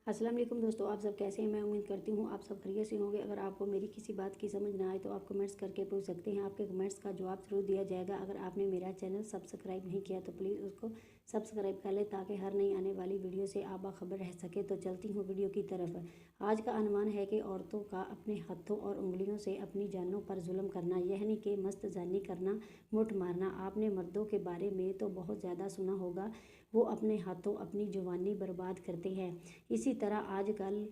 अस्सलाम वालेकुम दोस्तों, आप सब कैसे हैं। मैं उम्मीद करती हूँ आप सब खैरियत से होंगे। अगर आपको मेरी किसी बात की समझ ना आए तो आप कमेंट्स करके पूछ सकते हैं। आपके कमेंट्स का जवाब ज़रूर दिया जाएगा। अगर आपने मेरा चैनल सब्सक्राइब नहीं किया तो प्लीज़ उसको सब्सक्राइब कर लें ताकि हर नई आने वाली वीडियो से आप बाखबर रह सके। तो चलती हूँ वीडियो की तरफ। आज का अनुमान है कि औरतों का अपने हाथों और उंगलियों से अपनी जानों पर जुल्म करना, यानी कि मस्त जानी करना, मुठ मारना। आपने मर्दों के बारे में तो बहुत ज़्यादा सुना होगा, वो अपने हाथों अपनी जवानी बर्बाद करते हैं। इसी तरह आजकल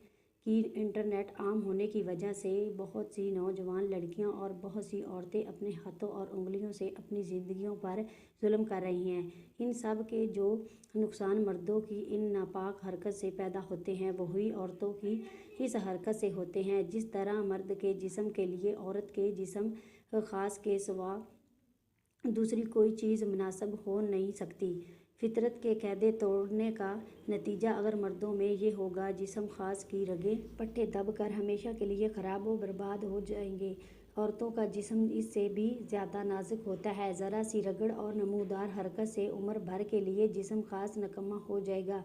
की इंटरनेट आम होने की वजह से बहुत सी नौजवान लड़कियां और बहुत सी औरतें अपने हाथों और उंगलियों से अपनी ज़िंदगियों पर जुल्म कर रही हैं। इन सब के जो नुकसान मर्दों की इन नापाक हरकत से पैदा होते हैं, वही औरतों की इस हरकत से होते हैं। जिस तरह मर्द के जिस्म के लिए औरत के जिस्म ख़ास के सिवा दूसरी कोई चीज़ मुनासिब हो नहीं सकती। फितरत के कायदे तोड़ने का नतीजा अगर मर्दों में ये होगा, जिस्म ख़ास की रगें पट्टे दब कर हमेशा के लिए ख़राब व बर्बाद हो जाएंगे। औरतों का जिस्म इससे भी ज़्यादा नाजुक होता है। ज़रा सी रगड़ और नमूदार हरकत से उम्र भर के लिए जिस्म ख़ास नकम्मा हो जाएगा।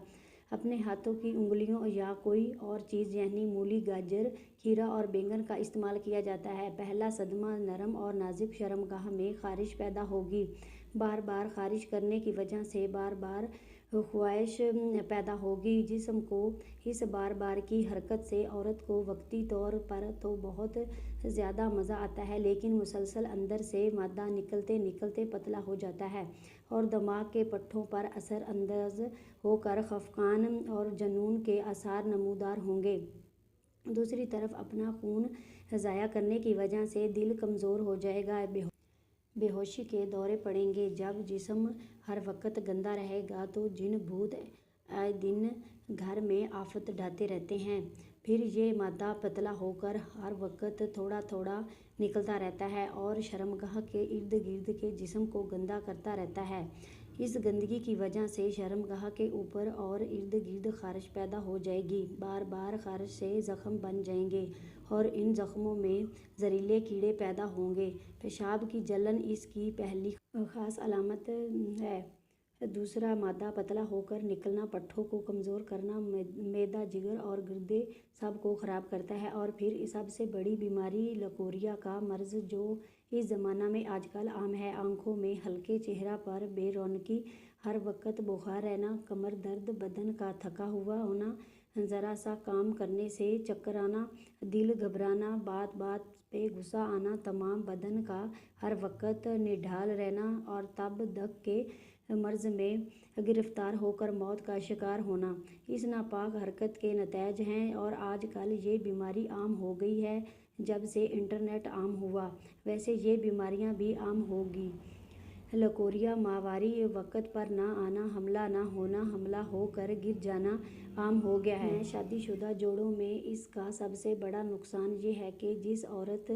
अपने हाथों की उंगलियों या कोई और चीज़ यानी मूली, गाजर, खीरा और बैंगन का इस्तेमाल किया जाता है। पहला सदमा नरम और नाजुक शर्मगाह में ख़ारिश पैदा होगी। बार बार ख़ारिश करने की वजह से बार बार ख्वाहिश पैदा होगी। जिस्म को इस बार बार की हरकत से औरत को वक्ती तौर पर तो बहुत ज़्यादा मज़ा आता है, लेकिन मुसलसल अंदर से मादा निकलते निकलते पतला हो जाता है और दिमाग के पट्टों पर असर अंदाज होकर खफकान और जुनून के आसार नमूदार होंगे। दूसरी तरफ अपना खून ज़ाया करने की वजह से दिल कमज़ोर हो जाएगा, बेहोशी के दौरे पड़ेंगे। जब जिस्म हर वक्त गंदा रहेगा तो जिन भूत आए दिन घर में आफत ढाते रहते हैं। फिर ये मादा पतला होकर हर वक्त थोड़ा थोड़ा निकलता रहता है और शर्मगाह के इर्द गिर्द के जिस्म को गंदा करता रहता है। इस गंदगी की वजह से शर्मगाह के ऊपर और इर्द गिर्द ख़ारिश पैदा हो जाएगी। बार बार ख़ारिश से ज़ख्म बन जाएंगे और इन ज़ख्मों में जहरीले कीड़े पैदा होंगे। पेशाब की जलन इसकी पहली ख़ास अलामत है। दूसरा, मादा पतला होकर निकलना, पट्ठों को कमज़ोर करना, मैदा, जिगर और गुर्दे सब को ख़राब करता है। और फिर सबसे बड़ी बीमारी लकोरिया का मर्ज़, जो इस ज़माना में आजकल आम है। आँखों में हल्के, चेहरा पर बेरौनकी, हर वक्त बुखार रहना, कमर दर्द, बदन का थका हुआ होना, ज़रा सा काम करने से चक्कर आना, दिल घबराना, बात बात पे गुस्सा आना, तमाम बदन का हर वक्त निढाल रहना और तब दक के मर्ज़ में गिरफ़्तार होकर मौत का शिकार होना, इस नापाक हरकत के नतीजे हैं। और आजकल ये बीमारी आम हो गई है जब से इंटरनेट आम हुआ। वैसे ये बीमारियां भी आम होगी। लकोरिया, माहवारी, वक़्त पर ना आना, हमला ना होना, हमला हो कर गिर जाना आम हो गया है। शादीशुदा जोड़ों में इसका सबसे बड़ा नुकसान ये है कि जिस औरत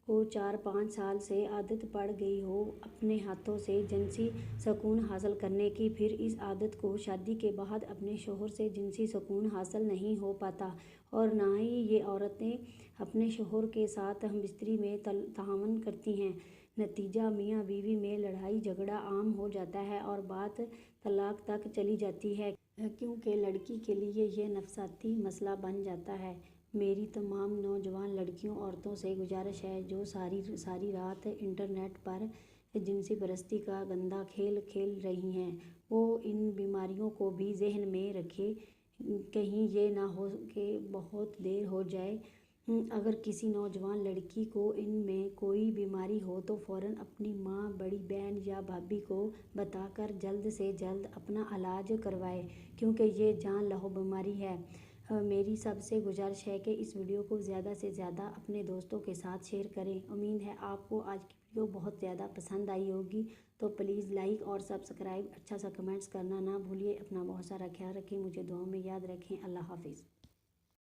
को 4-5 साल से आदत पड़ गई हो अपने हाथों से जिनसी सुकून हासिल करने की, फिर इस आदत को शादी के बाद अपने शौहर से जिनसी सुकून हासिल नहीं हो पाता और ना ही ये औरतें अपने शौहर के साथ हमबिस्तरी में तावन करती हैं। नतीजा मियाँ बीवी में लड़ाई झगड़ा आम हो जाता है और बात तलाक तक चली जाती है, क्योंकि लड़की के लिए ये नफसाती मसला बन जाता है। मेरी तमाम नौजवान लड़कियों औरतों से गुजारिश है जो सारी रात इंटरनेट पर जिनसी परस्ती का गंदा खेल खेल रही हैं, वो इन बीमारियों को भी जहन में रखें। कहीं ये ना हो कि बहुत देर हो जाए। अगर किसी नौजवान लड़की को इनमें कोई बीमारी हो तो फ़ौरन अपनी माँ, बड़ी बहन या भाभी को बताकर जल्द से जल्द अपना इलाज करवाए, क्योंकि ये जानलेवा बीमारी है। मेरी सबसे गुजारिश है कि इस वीडियो को ज़्यादा से ज़्यादा अपने दोस्तों के साथ शेयर करें। उम्मीद है आपको आज की वीडियो बहुत ज़्यादा पसंद आई होगी। तो प्लीज़ लाइक और सब्सक्राइब, अच्छा सा कमेंट्स करना ना भूलिए। अपना बहुत सारा ख्याल रखें, मुझे दुआओं में याद रखें। अल्लाह हाफिज़।